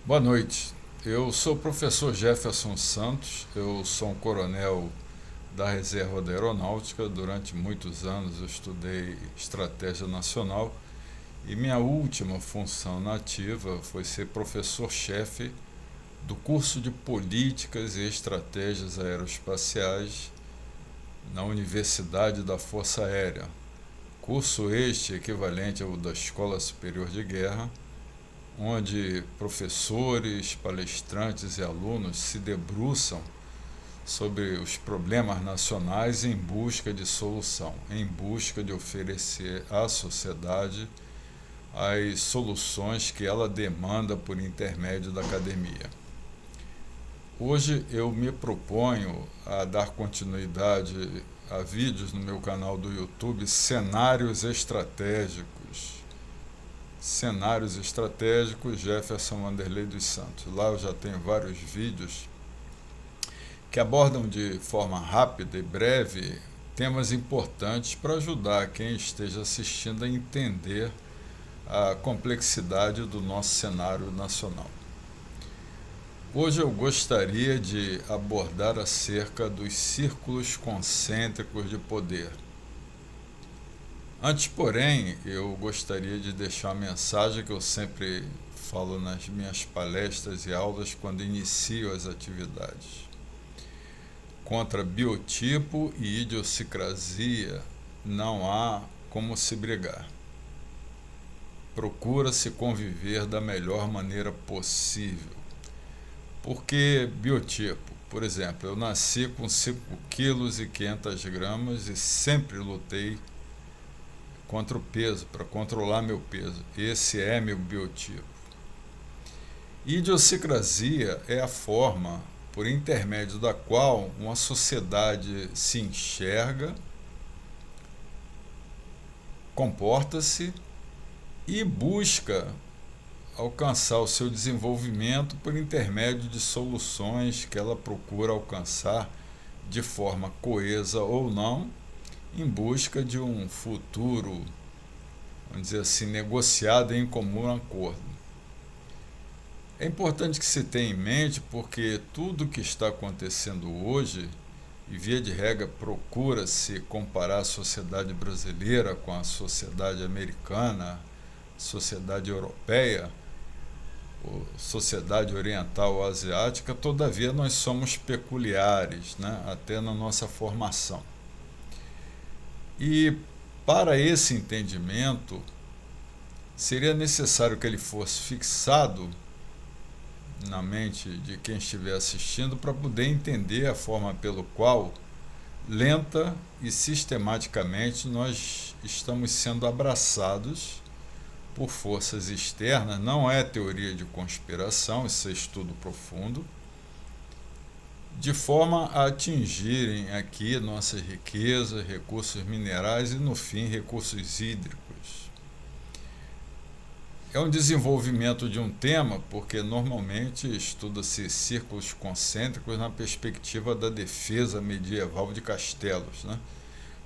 Boa noite. Eu sou o professor Jefferson Santos, eu sou um coronel da Reserva da Aeronáutica. Durante muitos anos eu estudei estratégia nacional e minha última função na ativa foi ser professor-chefe do curso de Políticas e Estratégias Aeroespaciais na Universidade da Força Aérea. Curso este equivalente ao da Escola Superior de Guerra, onde professores, palestrantes e alunos se debruçam sobre os problemas nacionais em busca de solução, em busca de oferecer à sociedade as soluções que ela demanda por intermédio da academia. Hoje eu me proponho a dar continuidade a vídeos no meu canal do YouTube Cenários Estratégicos. Cenários Estratégicos Jefferson Wanderley dos Santos. Lá eu já tenho vários vídeos que abordam de forma rápida e breve temas importantes para ajudar quem esteja assistindo a entender a complexidade do nosso cenário nacional. Hoje eu gostaria de abordar acerca dos círculos concêntricos de poder. Antes, porém, eu gostaria de deixar uma mensagem que eu sempre falo nas minhas palestras e aulas quando inicio as atividades. Contra biotipo e idiosincrasia não há como se brigar. Procura-se conviver da melhor maneira possível. Porque biotipo, por exemplo, eu nasci com 5,5 kg e sempre lutei contra o peso, para controlar meu peso. Esse é meu biotipo. Idiosincrasia é a forma por intermédio da qual uma sociedade se enxerga, comporta-se e busca alcançar o seu desenvolvimento por intermédio de soluções que ela procura alcançar de forma coesa ou não, em busca de um futuro, vamos dizer assim, negociado em comum acordo. É importante que se tenha em mente porque tudo que está acontecendo hoje, e via de regra procura-se comparar a sociedade brasileira com a sociedade americana, sociedade europeia, sociedade oriental ou asiática, todavia nós somos peculiares, né? Até na nossa formação. E para esse entendimento, seria necessário que ele fosse fixado na mente de quem estiver assistindo para poder entender a forma pelo qual, lenta e sistematicamente, nós estamos sendo abraçados por forças externas. Não é teoria de conspiração, isso é estudo profundo, de forma a atingirem aqui nossas riquezas, recursos minerais e, no fim, recursos hídricos. É um desenvolvimento de um tema porque normalmente estuda-se círculos concêntricos na perspectiva da defesa medieval de castelos, né?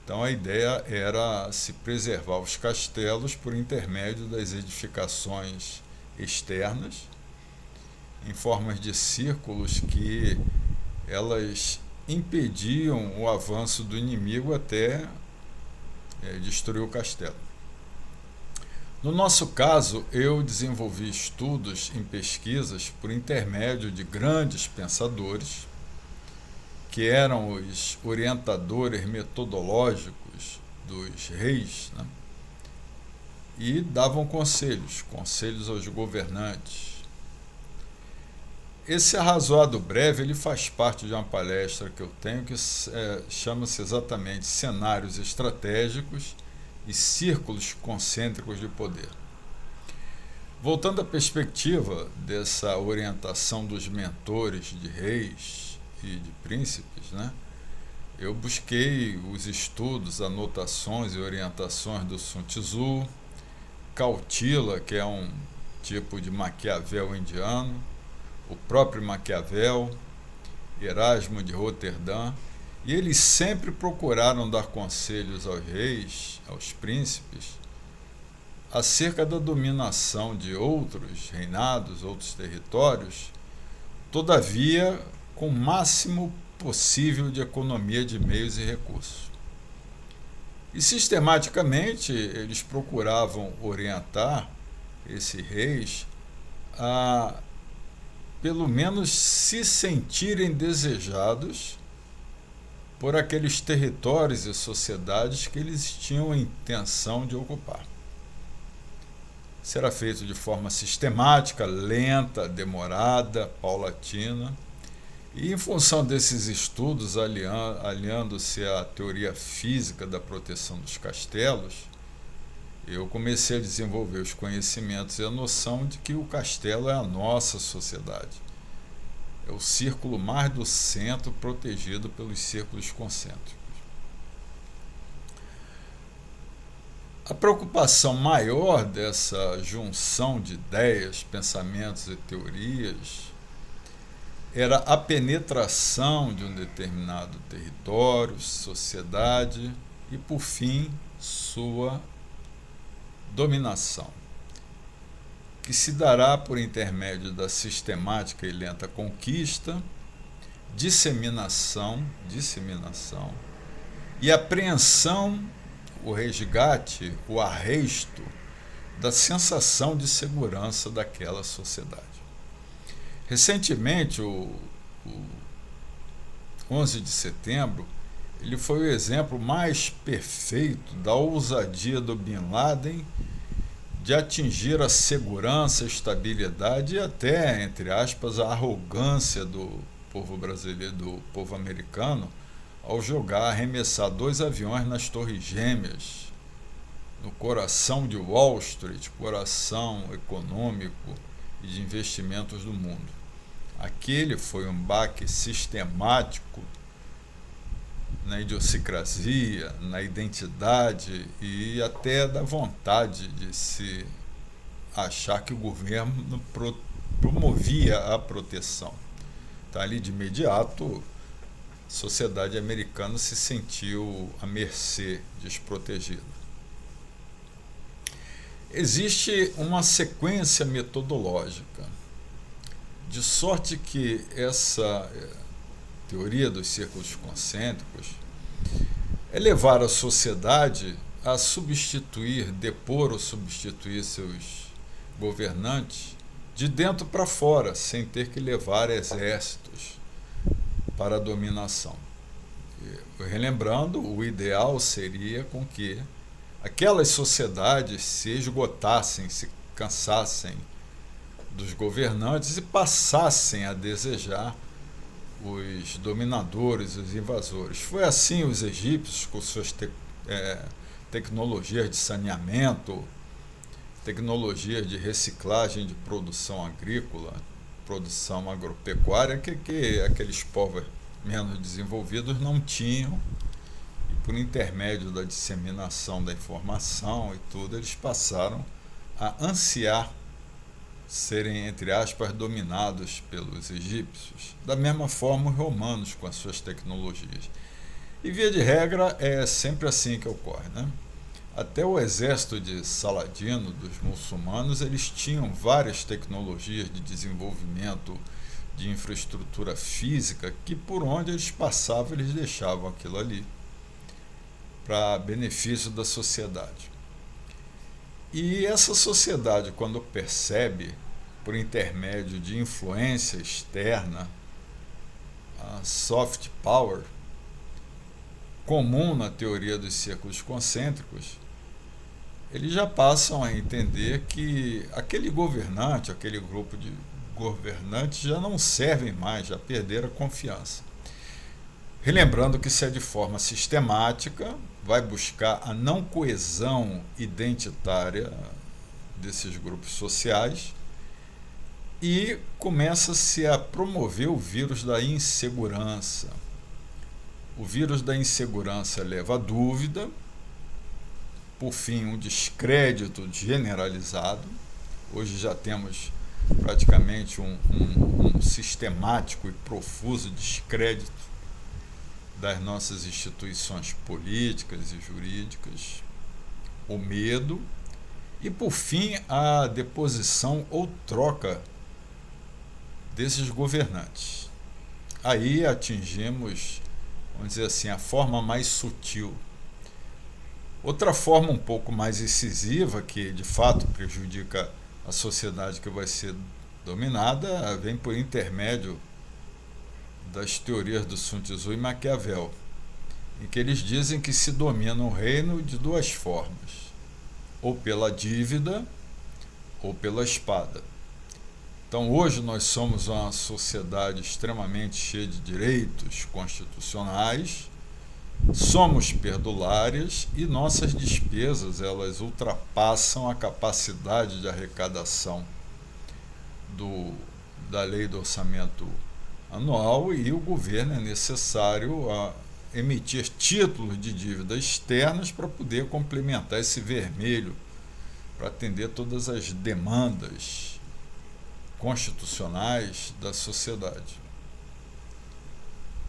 Então a ideia era se preservar os castelos por intermédio das edificações externas, em formas de círculos que elas impediam o avanço do inimigo até destruir o castelo. No nosso caso, eu desenvolvi estudos em pesquisas por intermédio de grandes pensadores, que eram os orientadores metodológicos dos reis, né? E davam conselhos aos governantes. Esse arrazoado breve ele faz parte de uma palestra que eu tenho que chama-se exatamente Cenários Estratégicos e Círculos Concêntricos de Poder. Voltando à perspectiva dessa orientação dos mentores de reis e de príncipes, né? Eu busquei os estudos, anotações e orientações do Sun Tzu, Kautila, que é um tipo de Maquiavel indiano, o próprio Maquiavel, Erasmo de Roterdã, e eles sempre procuraram dar conselhos aos reis, aos príncipes, acerca da dominação de outros reinados, outros territórios, todavia com o máximo possível de economia de meios e recursos. E sistematicamente eles procuravam orientar esses reis a, pelo menos, se sentirem desejados por aqueles territórios e sociedades que eles tinham a intenção de ocupar. Será feito de forma sistemática, lenta, demorada, paulatina. E em função desses estudos, aliando-se à teoria física da proteção dos castelos, eu comecei a desenvolver os conhecimentos e a noção de que o castelo é a nossa sociedade. É o círculo mais do centro protegido pelos círculos concêntricos. A preocupação maior dessa junção de ideias, pensamentos e teorias era a penetração de um determinado território, sociedade e, por fim, sua dominação, que se dará por intermédio da sistemática e lenta conquista, disseminação e apreensão, o resgate, o arresto da sensação de segurança daquela sociedade. Recentemente, o 11 de setembro, ele foi o exemplo mais perfeito da ousadia do Bin Laden de atingir a segurança, a estabilidade e até, entre aspas, a arrogância do povo brasileiro, do povo americano, ao arremessar 2 aviões nas Torres Gêmeas, no coração de Wall Street, coração econômico e de investimentos do mundo. Aquele foi um baque sistemático na idiosincrasia, na identidade e até da vontade de se achar que o governo promovia a proteção. Então, ali de imediato, a sociedade americana se sentiu à mercê, desprotegida. Existe uma sequência metodológica, de sorte que essa teoria dos círculos concêntricos é levar a sociedade a depor ou substituir seus governantes de dentro para fora, sem ter que levar exércitos para a dominação. Relembrando, o ideal seria com que aquelas sociedades se esgotassem, se cansassem dos governantes e passassem a desejar os dominadores, os invasores. Foi assim os egípcios, com suas tecnologias de saneamento, tecnologias de reciclagem de produção agrícola, produção agropecuária, que aqueles povos menos desenvolvidos não tinham. E por intermédio da disseminação da informação e tudo, eles passaram a ansiar serem, entre aspas, dominados pelos egípcios. Da mesma forma, os romanos com as suas tecnologias. E, via de regra, é sempre assim que ocorre, né? Até o exército de Saladino, dos muçulmanos, eles tinham várias tecnologias de desenvolvimento de infraestrutura física que, por onde eles passavam, eles deixavam aquilo ali para benefício da sociedade. E essa sociedade, quando percebe, por intermédio de influência externa, a soft power, comum na teoria dos círculos concêntricos, eles já passam a entender que aquele governante, aquele grupo de governantes já não servem mais, já perderam a confiança. Relembrando que se é de forma sistemática, vai buscar a não coesão identitária desses grupos sociais e começa-se a promover o vírus da insegurança. O vírus da insegurança leva à dúvida, por fim, um descrédito generalizado. Hoje já temos praticamente um sistemático e profuso descrédito das nossas instituições políticas e jurídicas, o medo E, por fim, a deposição ou troca desses governantes. Aí atingimos, vamos dizer assim, a forma mais sutil. Outra forma um pouco mais incisiva, que de fato prejudica a sociedade que vai ser dominada, vem por intermédio das teorias do Sun Tzu e Maquiavel, em que eles dizem que se domina o reino de duas formas, ou pela dívida ou pela espada. Então, hoje nós somos uma sociedade extremamente cheia de direitos constitucionais, somos perdulárias e nossas despesas elas ultrapassam a capacidade de arrecadação da lei do orçamento anual, e o governo é necessário emitir títulos de dívida externas para poder complementar esse vermelho, para atender todas as demandas constitucionais da sociedade.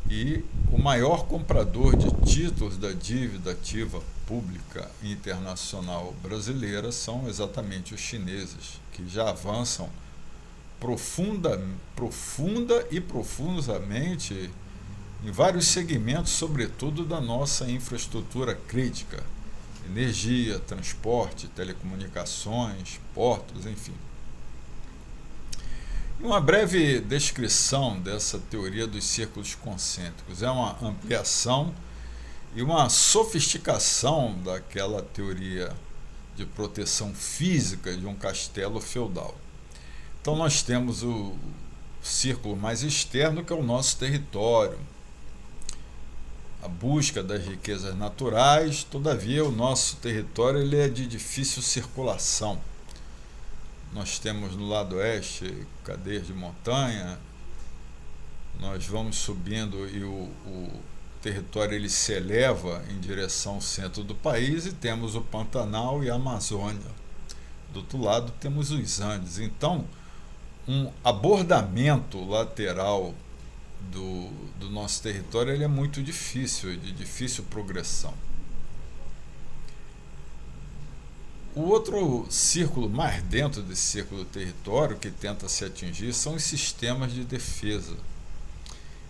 E o maior comprador de títulos da dívida ativa pública internacional brasileira são exatamente os chineses, que já avançam profunda e profundamente em vários segmentos, sobretudo da nossa infraestrutura crítica, energia, transporte, telecomunicações, portos, enfim. Uma breve descrição dessa teoria dos círculos concêntricos. É uma ampliação e uma sofisticação daquela teoria de proteção física de um castelo feudal. Então nós temos o círculo mais externo, que é o nosso território, a busca das riquezas naturais. Todavia, o nosso território ele é de difícil circulação. Nós temos no lado oeste cadeias de montanha, nós vamos subindo e o território ele se eleva em direção ao centro do país, e temos o Pantanal e a Amazônia. Do outro lado temos os Andes. Então, um abordamento lateral do nosso território ele é muito difícil, de difícil progressão. O outro círculo mais dentro desse círculo do território que tenta se atingir são os sistemas de defesa.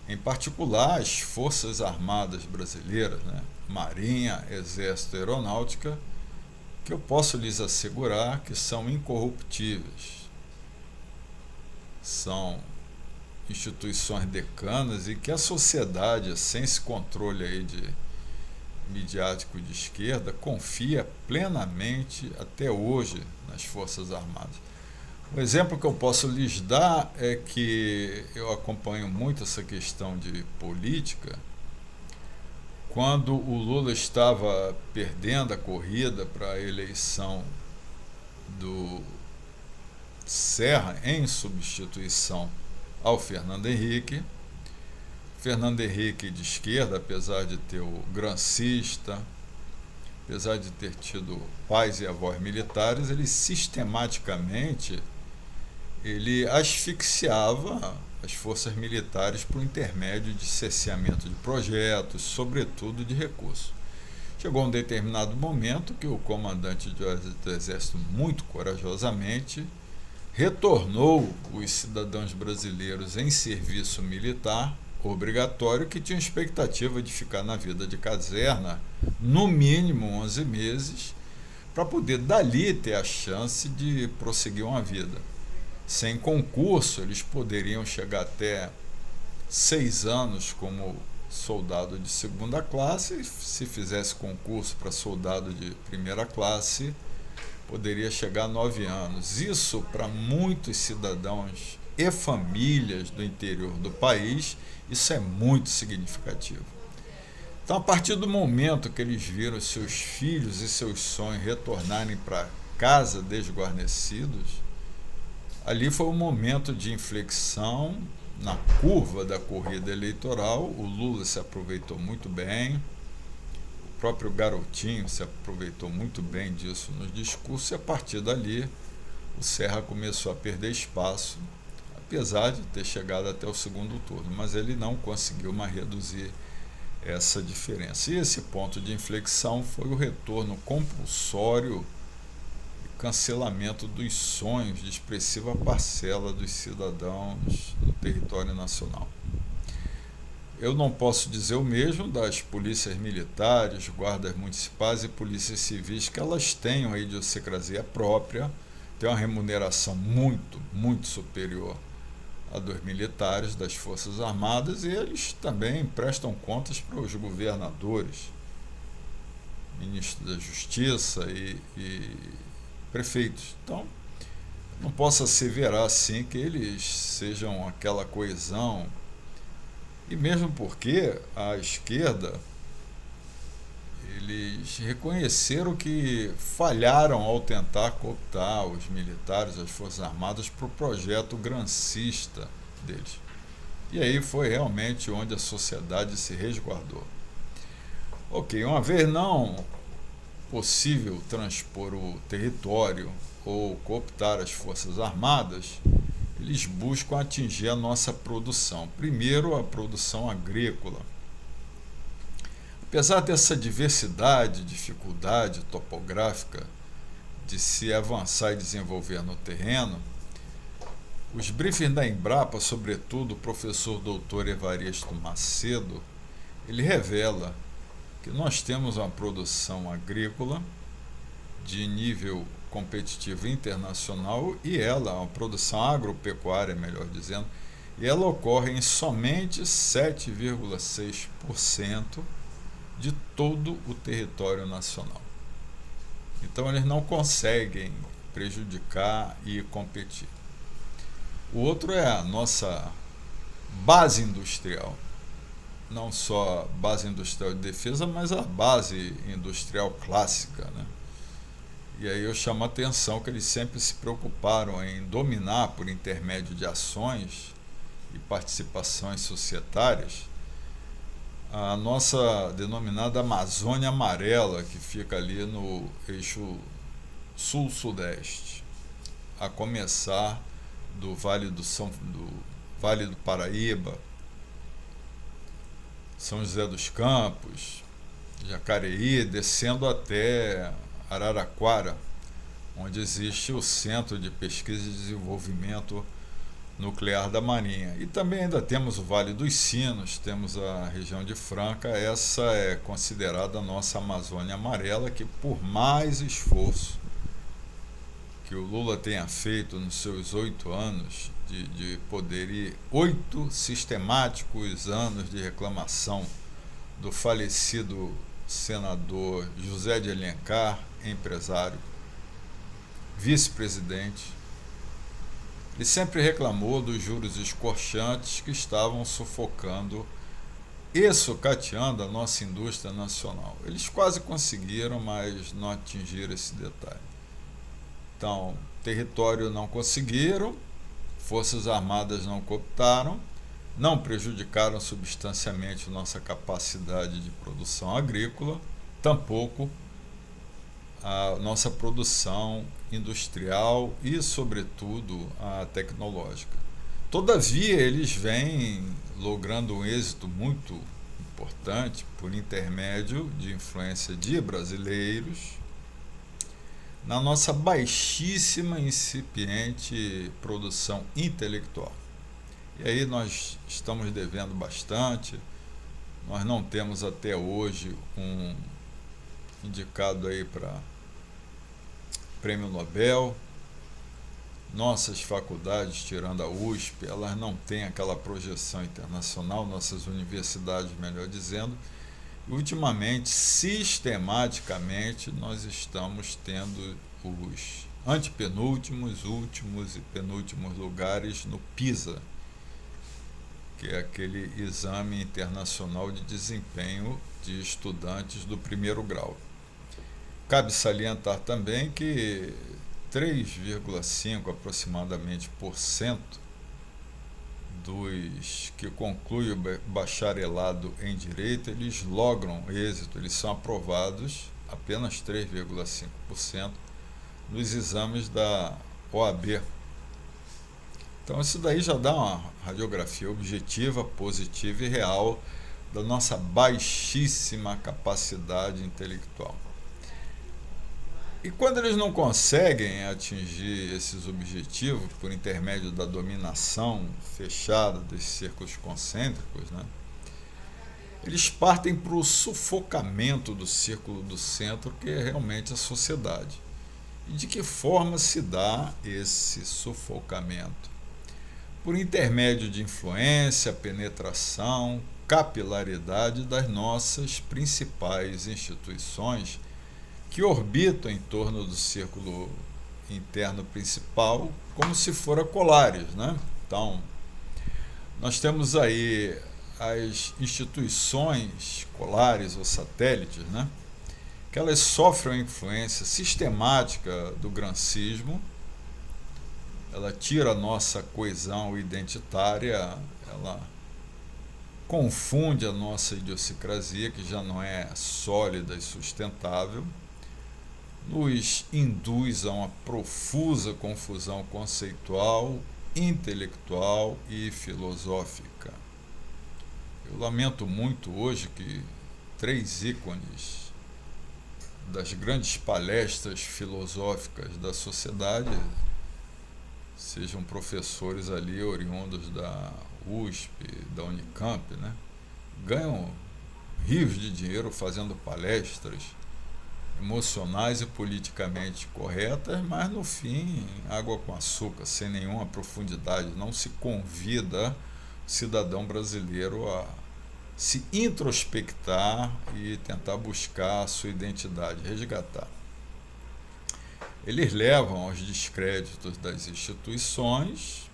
Em particular, as Forças Armadas Brasileiras, Marinha, Exército e Aeronáutica, que eu posso lhes assegurar que são incorruptíveis. São instituições decanas e que a sociedade, sem esse controle aí midiático de esquerda, confia plenamente até hoje nas Forças Armadas. Um exemplo que eu posso lhes dar é que eu acompanho muito essa questão de política. Quando o Lula estava perdendo a corrida para a eleição do Serra em substituição ao Fernando Henrique de esquerda, apesar de ter o grancista, apesar de ter tido pais e avós militares, ele sistematicamente asfixiava as forças militares por intermédio de cerceamento de projetos, sobretudo de recursos. Chegou um determinado momento que o comandante do Exército, muito corajosamente, retornou os cidadãos brasileiros em serviço militar obrigatório, que tinham expectativa de ficar na vida de caserna no mínimo 11 meses, para poder dali ter a chance de prosseguir uma vida. Sem concurso, eles poderiam chegar até 6 anos como soldado de segunda classe, e se fizesse concurso para soldado de primeira classe, poderia chegar a 9 anos. Isso, para muitos cidadãos e famílias do interior do país, isso é muito significativo. Então, a partir do momento que eles viram seus filhos e seus sonhos retornarem para casa desguarnecidos, ali foi um momento de inflexão na curva da corrida eleitoral. O Lula se aproveitou muito bem, o próprio Garotinho se aproveitou muito bem disso nos discursos, e a partir dali o Serra começou a perder espaço, apesar de ter chegado até o segundo turno, mas ele não conseguiu mais reduzir essa diferença. E esse ponto de inflexão foi o retorno compulsório e cancelamento dos sonhos de expressiva parcela dos cidadãos no território nacional. Eu não posso dizer o mesmo das polícias militares, guardas municipais e polícias civis, que elas têm uma idiosincrasia própria, têm uma remuneração muito superior à dos militares, das Forças Armadas, e eles também prestam contas para os governadores, ministros da Justiça e prefeitos. Então, não posso asseverar assim que eles sejam aquela coesão. E mesmo porque a esquerda, eles reconheceram que falharam ao tentar cooptar os militares, as Forças Armadas, para o projeto grancista deles. E aí foi realmente onde a sociedade se resguardou. Ok, uma vez não possível transpor o território ou cooptar as Forças Armadas, eles buscam atingir a nossa produção. Primeiro, a produção agrícola. Apesar dessa diversidade, dificuldade topográfica de se avançar e desenvolver no terreno, os briefings da Embrapa, sobretudo o professor doutor Evaristo Macedo, ele revela que nós temos uma produção agrícola de nível competitivo internacional e ela, uma produção agropecuária, melhor dizendo, e ela ocorre em somente 7,6% de todo o território nacional. Então eles não conseguem prejudicar e competir. O outro é a nossa base industrial, não só base industrial de defesa, mas a base industrial clássica, né? E aí eu chamo a atenção que eles sempre se preocuparam em dominar, por intermédio de ações e participações societárias, a nossa denominada Amazônia Amarela, que fica ali no eixo sul-sudeste, a começar do Vale do Paraíba, São José dos Campos, Jacareí, descendo até Araraquara, onde existe o Centro de Pesquisa e Desenvolvimento Nuclear da Marinha. E também ainda temos o Vale dos Sinos, temos a região de Franca, essa é considerada a nossa Amazônia Amarela, que por mais esforço que o Lula tenha feito nos seus 8 anos de poder e 8 sistemáticos anos de reclamação do falecido senador José de Alencar, empresário, vice-presidente, ele sempre reclamou dos juros escorchantes que estavam sufocando e sucateando a nossa indústria nacional. Eles quase conseguiram, mas não atingiram esse detalhe. Então, território não conseguiram, Forças Armadas não cooptaram, não prejudicaram substancialmente nossa capacidade de produção agrícola, tampouco a nossa produção industrial e, sobretudo, a tecnológica. Todavia, eles vêm logrando um êxito muito importante por intermédio de influência de brasileiros na nossa baixíssima, incipiente produção intelectual. E aí nós estamos devendo bastante, nós não temos até hoje um indicado aí para Prêmio Nobel. Nossas faculdades, tirando a USP, elas não têm aquela projeção internacional, nossas universidades, melhor dizendo. E, ultimamente, sistematicamente, nós estamos tendo os antepenúltimos, últimos e penúltimos lugares no PISA, que é aquele exame internacional de desempenho de estudantes do primeiro grau. Cabe salientar também que 3,5% aproximadamente dos que concluem o bacharelado em Direito, eles logram êxito, eles são aprovados, apenas 3,5%, nos exames da OAB. Então isso daí já dá uma radiografia objetiva, positiva e real da nossa baixíssima capacidade intelectual. E quando eles não conseguem atingir esses objetivos por intermédio da dominação fechada desses círculos concêntricos, né, eles partem para o sufocamento do círculo do centro, que é realmente a sociedade. E de que forma se dá esse sufocamento? Por intermédio de influência, penetração, capilaridade das nossas principais instituições que orbitam em torno do círculo interno principal, como se foram colares, né? Então, nós temos aí as instituições colares ou satélites, né? Que elas sofrem a influência sistemática do gramscismo, ela tira a nossa coesão identitária, ela confunde a nossa idiosincrasia, que já não é sólida e sustentável, nos induz a uma profusa confusão conceitual, intelectual e filosófica. Eu lamento muito hoje que 3 ícones das grandes palestras filosóficas da sociedade sejam professores ali oriundos da USP, da Unicamp, né? Ganham rios de dinheiro fazendo palestras emocionais e politicamente corretas, mas no fim, água com açúcar, sem nenhuma profundidade. Não se convida o cidadão brasileiro a se introspectar e tentar buscar a sua identidade, resgatar. Eles levam aos descréditos das instituições,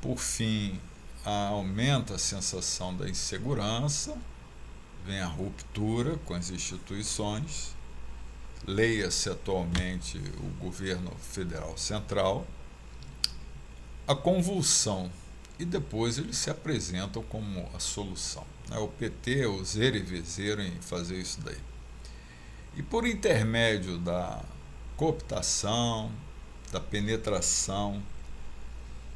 por fim, aumenta a sensação da insegurança, vem a ruptura com as instituições, leia-se atualmente o governo federal central, a convulsão, e depois eles se apresentam como a solução. O PT, o zero e vezeiro em fazer isso daí. E por intermédio da cooptação, da penetração,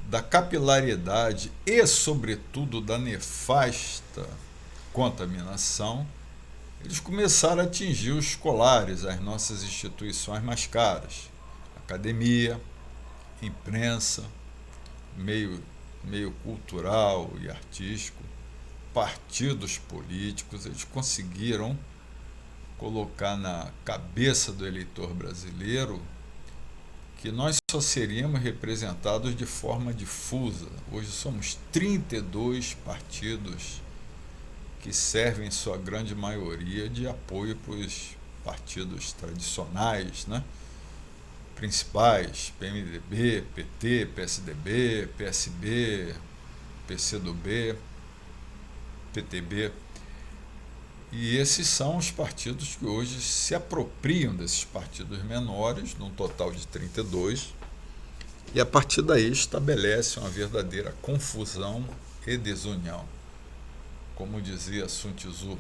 da capilaridade e, sobretudo, da nefasta contaminação, eles começaram a atingir os colares, as nossas instituições mais caras, academia, imprensa, meio cultural e artístico, partidos políticos. Eles conseguiram colocar na cabeça do eleitor brasileiro que nós só seríamos representados de forma difusa. Hoje somos 32 partidos que servem, em sua grande maioria, de apoio para os partidos tradicionais, né? Principais, PMDB, PT, PSDB, PSB, PCdoB, PTB. E esses são os partidos que hoje se apropriam desses partidos menores, num total de 32, e a partir daí estabelece uma verdadeira confusão e desunião. Como dizia Sun Tzu,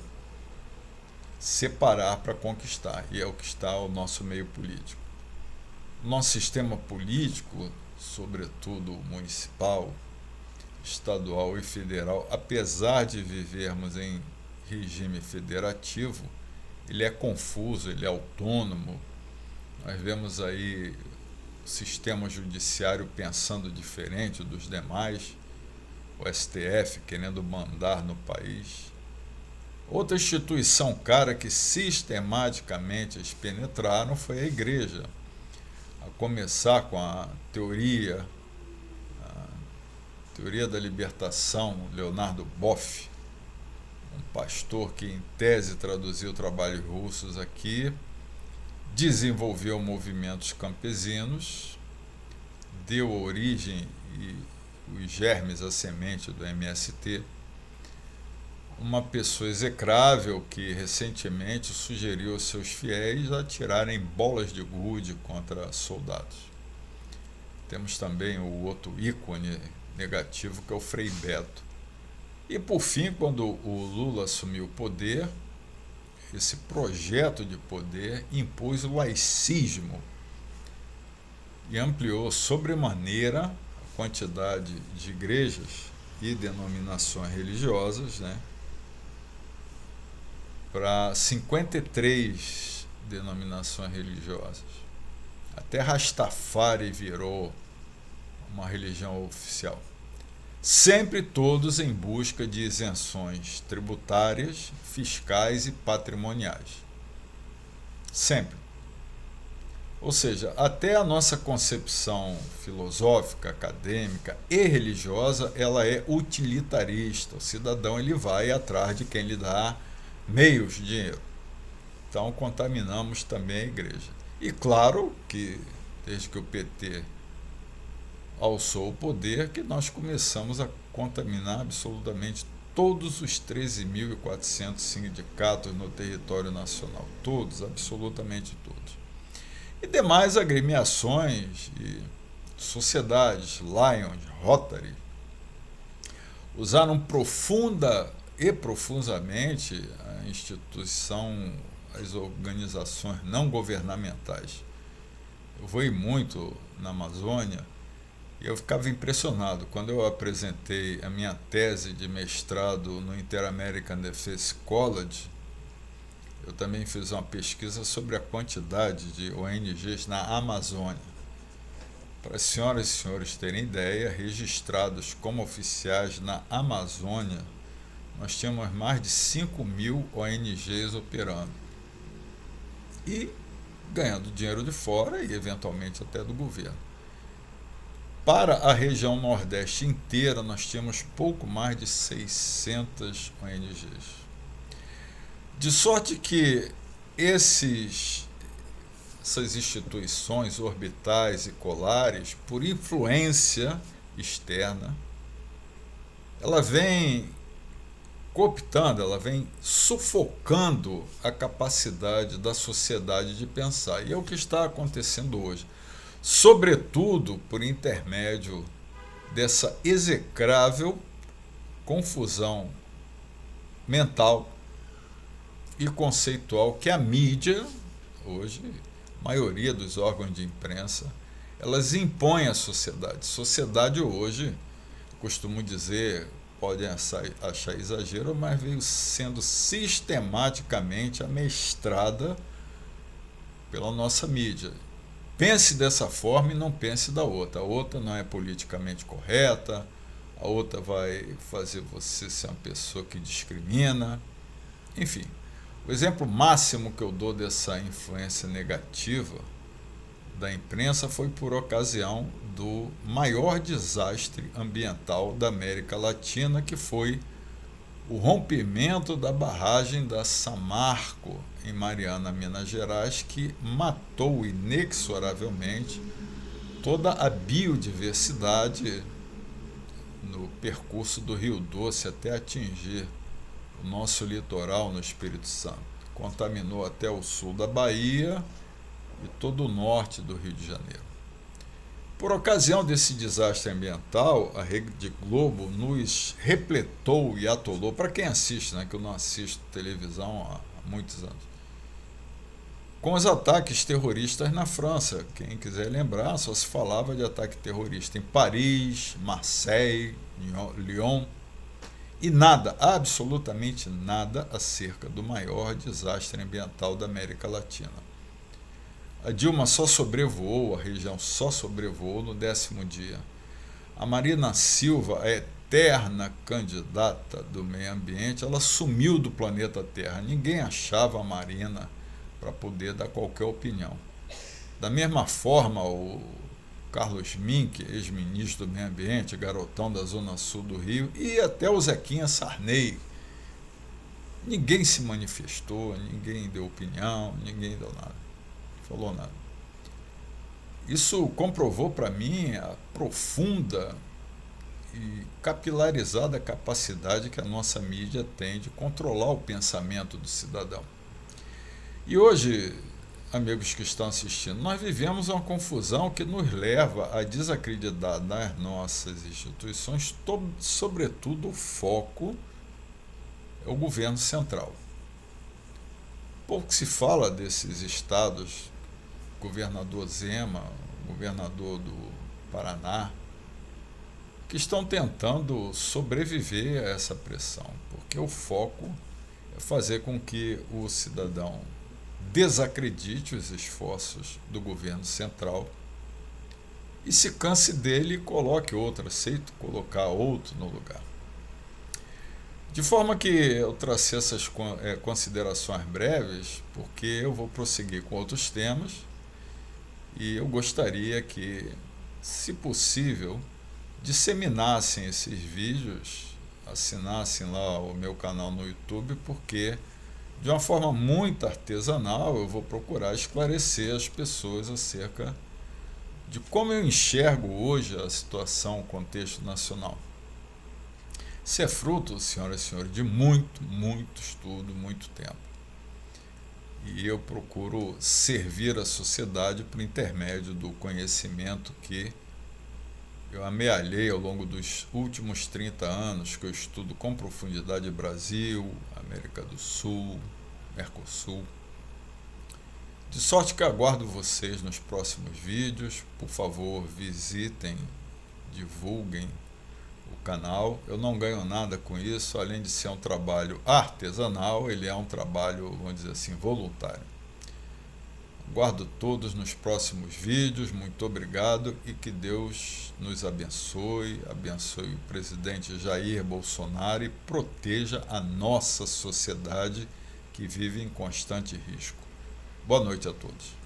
separar para conquistar, e é o que está o nosso meio político. Nosso sistema político, sobretudo municipal, estadual e federal, apesar de vivermos em regime federativo, ele é confuso, ele é autônomo. Nós vemos aí o sistema judiciário pensando diferente dos demais, o STF querendo mandar no país. Outra instituição cara que sistematicamente eles penetraram foi a igreja, a começar com a teoria da libertação, Leonardo Boff, um pastor que em tese traduziu trabalhos russos aqui, desenvolveu movimentos campesinos, deu origem e os germes, a semente do MST, uma pessoa execrável que recentemente sugeriu aos seus fiéis atirarem bolas de gude contra soldados. Temos também o outro ícone negativo, que é o Frei Beto. E por fim, quando o Lula assumiu o poder, esse projeto de poder impôs o laicismo e ampliou sobremaneira a quantidade de igrejas e denominações religiosas, né, para 53 denominações religiosas. Até Rastafari virou uma religião oficial. Sempre todos em busca de isenções tributárias, fiscais e patrimoniais. Sempre. Ou seja, até a nossa concepção filosófica, acadêmica e religiosa, ela é utilitarista. O cidadão ele vai atrás de quem lhe dá meios de dinheiro. Então contaminamos também a igreja. E claro que desde que o PT alçou o poder, que nós começamos a contaminar absolutamente todos os 13.400 sindicatos no território nacional. Todos, absolutamente todos. E demais agremiações e sociedades, Lions, Rotary, usaram profunda e profusamente a instituição, as organizações não governamentais. Eu fui muito na Amazônia e eu ficava impressionado quando eu apresentei a minha tese de mestrado no Inter-American Defense College. Eu também fiz uma pesquisa sobre a quantidade de ONGs na Amazônia. Para as senhoras e senhores terem ideia, registrados como oficiais na Amazônia, nós tínhamos mais de 5.000 ONGs operando. E ganhando dinheiro de fora e eventualmente até do governo. Para a região Nordeste inteira, nós tínhamos pouco mais de 600 ONGs. De sorte que essas instituições orbitais e colares, por influência externa, ela vem cooptando, ela vem sufocando a capacidade da sociedade de pensar. E é o que está acontecendo hoje. Sobretudo por intermédio dessa execrável confusão mental e conceitual que a mídia, hoje, a maioria dos órgãos de imprensa, elas impõem à sociedade. Sociedade hoje, costumo dizer, podem achar exagero, mas veio sendo sistematicamente amestrada pela nossa mídia. Pense dessa forma e não pense da outra. A outra não é politicamente correta, a outra vai fazer você ser uma pessoa que discrimina. Enfim, o exemplo máximo que eu dou dessa influência negativa da imprensa foi por ocasião do maior desastre ambiental da América Latina, que foi o rompimento da barragem da Samarco, em Mariana, Minas Gerais, que matou inexoravelmente toda a biodiversidade no percurso do Rio Doce até atingir o nosso litoral no Espírito Santo. Contaminou até o sul da Bahia e todo o norte do Rio de Janeiro. Por ocasião desse desastre ambiental, a Rede Globo nos repletou e atolou, para quem assiste, né, que eu não assisto televisão há muitos anos, com os ataques terroristas na França. Quem quiser lembrar, só se falava de ataque terrorista em Paris, Marseille, Lyon, e nada, absolutamente nada, acerca do maior desastre ambiental da América Latina. A Dilma só sobrevoou, a região só sobrevoou no 10º dia. A Marina Silva, a eterna candidata do meio ambiente, ela sumiu do planeta Terra. Ninguém achava a Marina para poder dar qualquer opinião. Da mesma forma, o Carlos Mink, ex-ministro do meio ambiente, garotão da zona sul do Rio, e até o Zequinha Sarney. Ninguém se manifestou, ninguém deu opinião, ninguém deu nada. Falou nada. Isso comprovou para mim a profunda e capilarizada capacidade que a nossa mídia tem de controlar o pensamento do cidadão. E hoje, amigos que estão assistindo, nós vivemos uma confusão que nos leva a desacreditar nas nossas instituições, sobretudo o foco é o governo central. Pouco se fala desses estados, governador Zema, governador do Paraná, que estão tentando sobreviver a essa pressão, porque o foco é fazer com que o cidadão desacredite os esforços do governo central e se canse dele e coloque outro, aceite colocar outro no lugar. De forma que eu tracei essas considerações breves, porque eu vou prosseguir com outros temas e eu gostaria que, se possível, disseminassem esses vídeos, assinassem lá o meu canal no YouTube, porque de uma forma muito artesanal eu vou procurar esclarecer as pessoas acerca de como eu enxergo hoje a situação, o contexto nacional. Isso é fruto, senhoras e senhores, de muito estudo, muito tempo. E eu procuro servir a sociedade por intermédio do conhecimento que eu amealhei ao longo dos últimos 30 anos, que eu estudo com profundidade Brasil, América do Sul, Mercosul. De sorte que aguardo vocês nos próximos vídeos. Por favor, visitem, divulguem o canal. Eu não ganho nada com isso, além de ser um trabalho artesanal, ele é um trabalho, vamos dizer assim, voluntário. Aguardo todos nos próximos vídeos. Muito obrigado e que Deus nos abençoe, abençoe o presidente Jair Bolsonaro e proteja a nossa sociedade que vive em constante risco. Boa noite a todos.